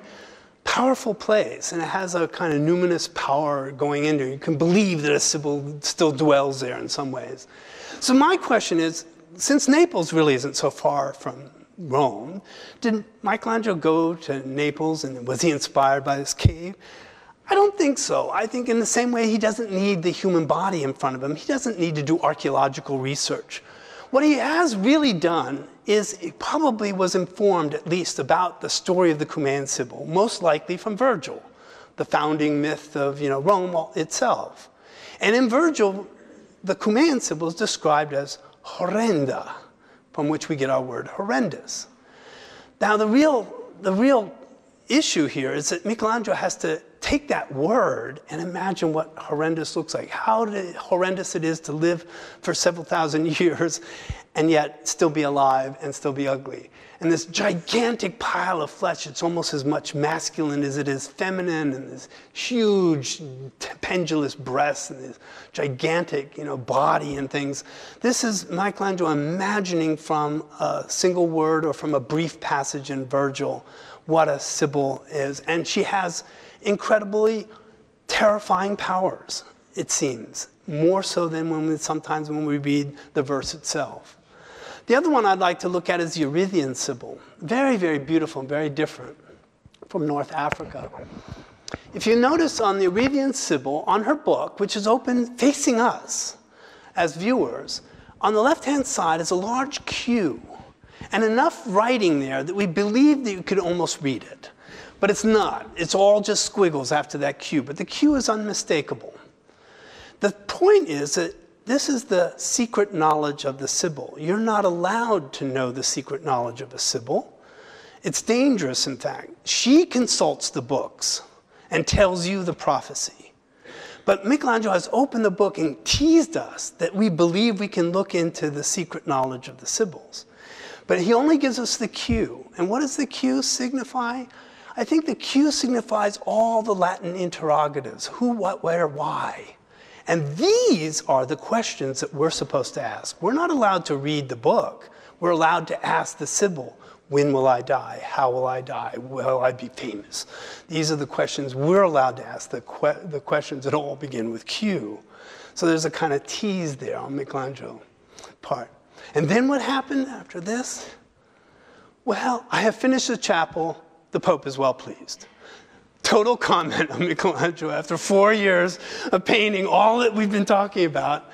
powerful place, and it has a kind of numinous power going into it. You can believe that a Sibyl still dwells there in some ways. So my question is, since Naples really isn't so far from Rome, did Michelangelo go to Naples and was he inspired by this cave? I don't think so. I think in the same way he doesn't need the human body in front of him. He doesn't need to do archaeological research. What he has really done is he probably was informed at least about the story of the Cumaean Sibyl, most likely from Virgil, the founding myth of Rome itself. And in Virgil, the Cumaean Sibyl is described as horrenda, from which we get our word horrendous. Now the real issue here is that Michelangelo has to take that word and imagine what horrendous looks like. How horrendous it is to live for several thousand years and yet still be alive and still be ugly. And this gigantic pile of flesh, it's almost as much masculine as it is feminine, and this huge pendulous breasts and this gigantic body and things. This is Michelangelo imagining from a single word or from a brief passage in Virgil what a Sibyl is. And she has incredibly terrifying powers, it seems, more so than sometimes when we read the verse itself. The other one I'd like to look at is the Erythraean Sibyl. Very, very beautiful and very different from North Africa. If you notice on the Erythraean Sibyl, on her book, which is open facing us as viewers, on the left-hand side is a large Q and enough writing there that we believe that you could almost read it. But it's not. It's all just squiggles after that Q. But the Q is unmistakable. The point is that this is the secret knowledge of the Sibyl. You're not allowed to know the secret knowledge of a Sibyl. It's dangerous, in fact. She consults the books and tells you the prophecy. But Michelangelo has opened the book and teased us that we believe we can look into the secret knowledge of the Sibyls. But he only gives us the Q. And what does the Q signify? I think the Q signifies all the Latin interrogatives. Who, what, where, why. And these are the questions that we're supposed to ask. We're not allowed to read the book. We're allowed to ask the Sibyl, when will I die? How will I die? Will I be famous? These are the questions we're allowed to ask, the questions that all begin with Q. So there's a kind of tease there on Michelangelo's part. And then what happened after this? Well, I have finished the chapel. The Pope is well pleased. Total comment on Michelangelo after 4 years of painting all that we've been talking about.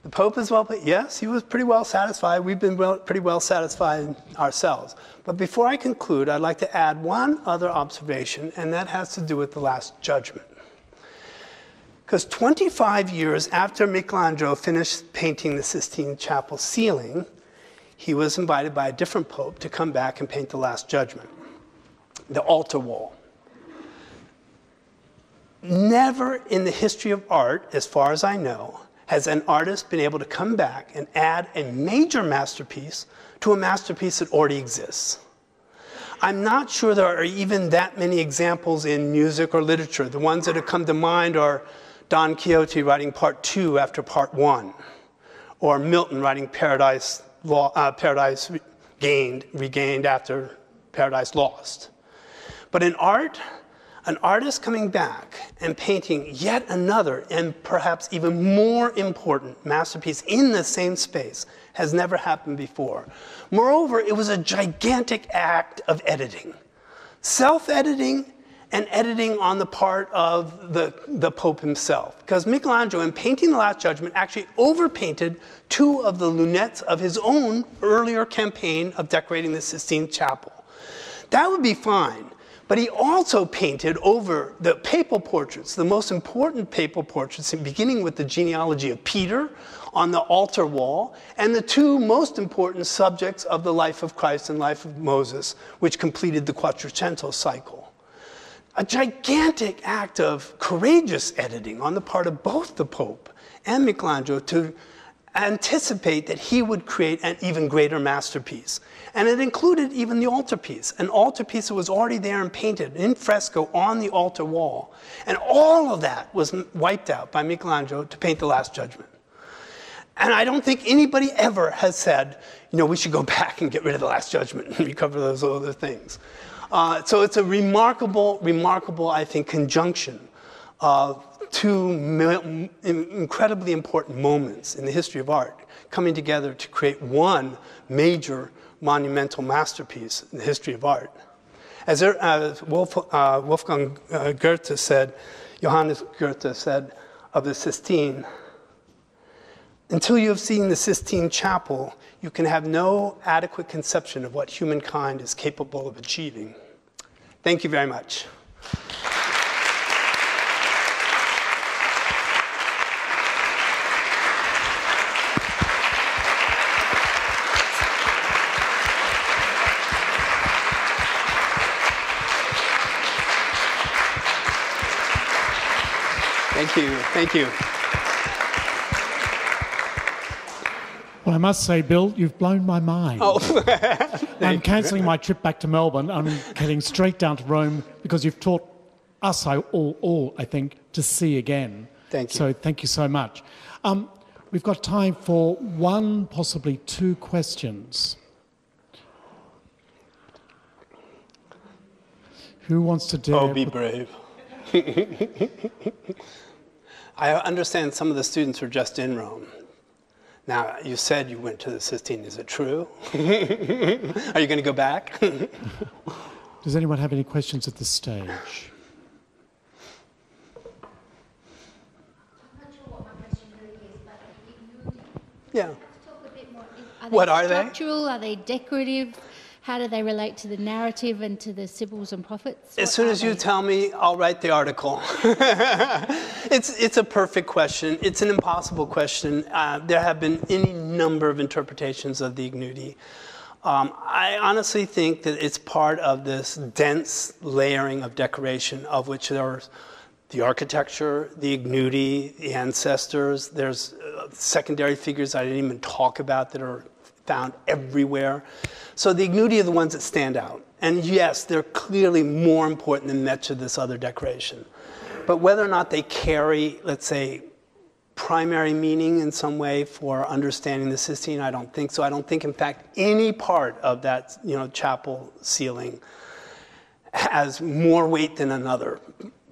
The Pope is well pleased. Yes, he was pretty well satisfied. We've been pretty well satisfied ourselves. But before I conclude, I'd like to add one other observation, and that has to do with the Last Judgment. Because 25 years after Michelangelo finished painting the Sistine Chapel ceiling, he was invited by a different Pope to come back and paint the Last Judgment, the altar wall. Never in the history of art, as far as I know, has an artist been able to come back and add a major masterpiece to a masterpiece that already exists. I'm not sure there are even that many examples in music or literature. The ones that have come to mind are Don Quixote writing part 2 after part 1, or Milton writing Paradise Regained after Paradise Lost. But in art, an artist coming back and painting yet another and perhaps even more important masterpiece in the same space has never happened before. Moreover, it was a gigantic act of editing. Self-editing and editing on the part of the Pope himself. Because Michelangelo, in painting the Last Judgment, actually overpainted 2 of the lunettes of his own earlier campaign of decorating the Sistine Chapel. That would be fine. But he also painted over the papal portraits, the most important papal portraits, beginning with the genealogy of Peter on the altar wall, and the 2 most important subjects of the life of Christ and life of Moses, which completed the Quattrocento cycle. A gigantic act of courageous editing on the part of both the Pope and Michelangelo to anticipate that he would create an even greater masterpiece. And it included even the altarpiece, an altarpiece that was already there and painted in fresco on the altar wall. And all of that was wiped out by Michelangelo to paint the Last Judgment. And I don't think anybody ever has said, you know, we should go back and get rid of the Last Judgment and recover those other things. So it's a remarkable, I think, conjunction of two incredibly important moments in the history of art coming together to create one major monumental masterpiece in the history of art. As Wolfgang Goethe said, Johannes Goethe said of the Sistine, until you have seen the Sistine Chapel, you can have no adequate conception of what humankind is capable of achieving. Thank you very much. Thank you. Thank you. Well, I must say, Bill, you've blown my mind. Oh. I'm cancelling my trip back to Melbourne. I'm heading straight down to Rome because you've taught us all, I think, to see again. Thank you. So thank you so much. We've got time for one, possibly two questions. Who wants to dare? Oh, be brave. I understand some of the students were just in Rome. Now, you said you went to the Sistine. Is it true? Are you going to go back? Does anyone have any questions at this stage? I'm not sure what my question really is, but Yeah. talk a bit more. What are they? Structural? Are they decorative? How do they relate to the narrative and to the Sibyls and Prophets? As soon as you tell me, I'll write the article. It's a perfect question. It's an impossible question. There have been any number of interpretations of the ignudi. I honestly think that it's part of this dense layering of decoration, of which there's the architecture, the ignudi, the ancestors. There's secondary figures I didn't even talk about that are found everywhere. So the ignudi are the ones that stand out. And yes, they're clearly more important than much of this other decoration. But whether or not they carry, let's say, primary meaning in some way for understanding the Sistine, I don't think so. I don't think, in fact, any part of that, chapel ceiling has more weight than another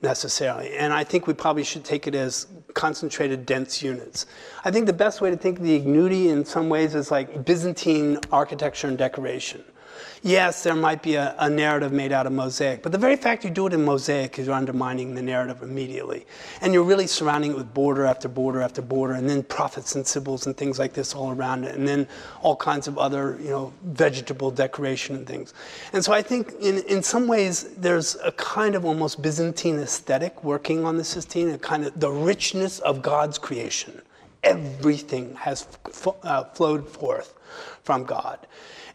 necessarily. And I think we probably should take it as concentrated, dense units. I think the best way to think of the ignudi in some ways is like Byzantine architecture and decoration. Yes, there might be a narrative made out of Mosaic, but the very fact you do it in Mosaic is you're undermining the narrative immediately. And you're really surrounding it with border after border after border, and then prophets and sibyls and things like this all around it, and then all kinds of other, vegetable decoration and things. And so I think in some ways there's a kind of almost Byzantine aesthetic working on the Sistine, a kind of the richness of God's creation. Everything has flowed forth from God.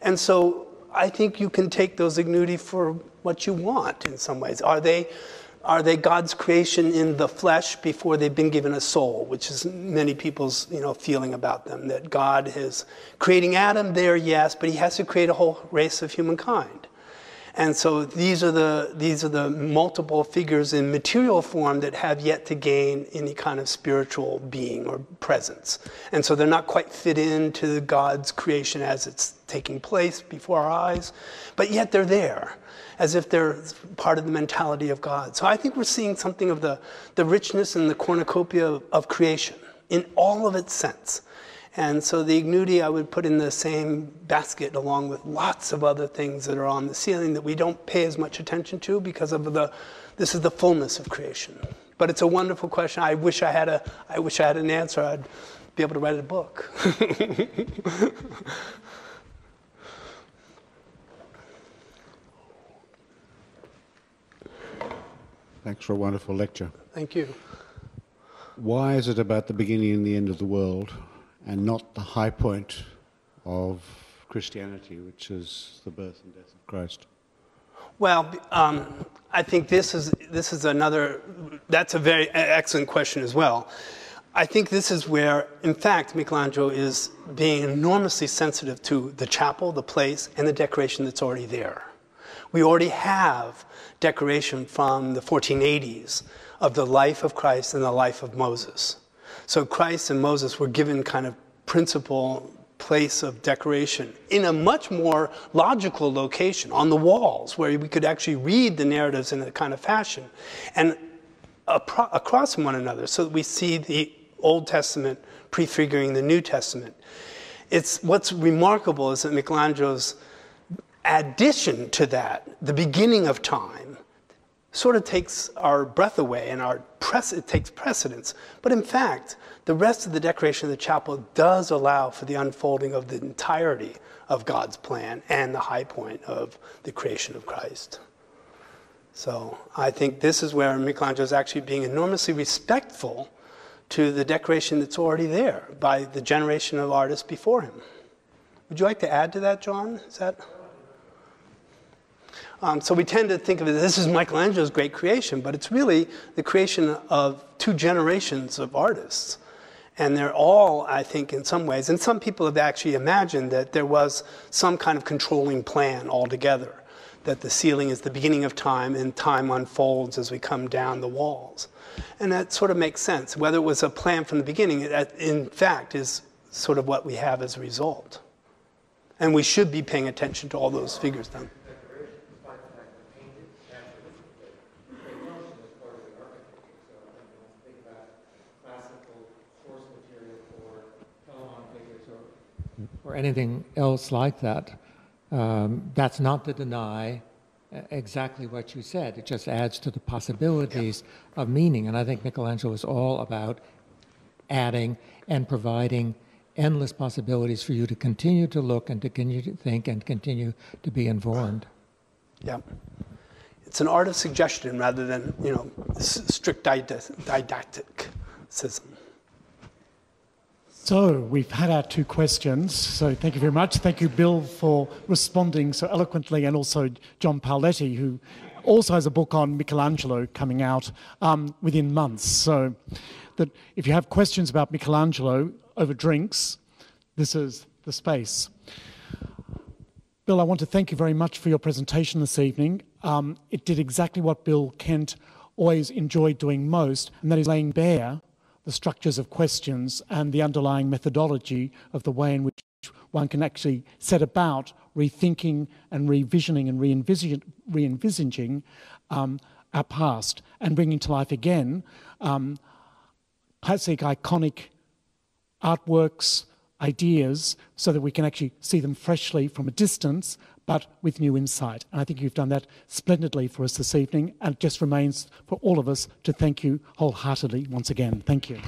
And so I think you can take those ignudi for what you want in some ways. Are they God's creation in the flesh before they've been given a soul, which is many people's feeling about them, that God is creating Adam there, yes, but he has to create a whole race of humankind. And so these are the multiple figures in material form that have yet to gain any kind of spiritual being or presence. And so they're not quite fit into God's creation as it's taking place before our eyes, but yet they're there, as if they're part of the mentality of God. So I think we're seeing something of the richness and the cornucopia of creation in all of its sense. And so the ignudi I would put in the same basket along with lots of other things that are on the ceiling that we don't pay as much attention to because of this is the fullness of creation. But it's a wonderful question. I wish I had an answer. I'd be able to write a book. Thanks for a wonderful lecture. Thank you. Why is it about the beginning and the end of the world and not the high point of Christianity, which is the birth and death of Christ? Well, I think this is another, that's a very excellent question as well. I think this is where, in fact, Michelangelo is being enormously sensitive to the chapel, the place, and the decoration that's already there. We already have decoration from the 1480s of the life of Christ and the life of Moses. So Christ and Moses were given kind of principal place of decoration in a much more logical location, on the walls, where we could actually read the narratives in a kind of fashion, and across from one another, so that we see the Old Testament prefiguring the New Testament. What's remarkable is that Michelangelo's addition to that, the beginning of time, sort of takes our breath away and it takes precedence. But in fact, the rest of the decoration of the chapel does allow for the unfolding of the entirety of God's plan and the high point of the creation of Christ. So I think this is where Michelangelo is actually being enormously respectful to the decoration that's already there by the generation of artists before him. Would you like to add to that, John? Is that? So we tend to think of it, this is Michelangelo's great creation, but it's really the creation of two generations of artists. And they're all, I think, in some ways, and some people have actually imagined that there was some kind of controlling plan altogether, that the ceiling is the beginning of time and time unfolds as we come down the walls. And that sort of makes sense. Whether it was a plan from the beginning, it, in fact, is sort of what we have as a result. And we should be paying attention to all those figures then. Or anything else like that. That's not to deny exactly what you said. It just adds to the possibilities of meaning. And I think Michelangelo is all about adding and providing endless possibilities for you to continue to look and to continue to think and continue to be informed. Yeah. It's an art of suggestion rather than, strict didacticism. So we've had our two questions, so thank you very much. Thank you, Bill, for responding so eloquently, and also John Paoletti, who also has a book on Michelangelo coming out within months. So that if you have questions about Michelangelo over drinks, this is the space. Bill, I want to thank you very much for your presentation this evening. It did exactly what Bill Kent always enjoyed doing most, and that is laying bare the structures of questions and the underlying methodology of the way in which one can actually set about rethinking and revisioning and re-envisaging our past and bringing to life again classic, iconic artworks, ideas, so that we can actually see them freshly from a distance, but with new insight. And I think you've done that splendidly for us this evening, and it just remains for all of us to thank you wholeheartedly once again. Thank you.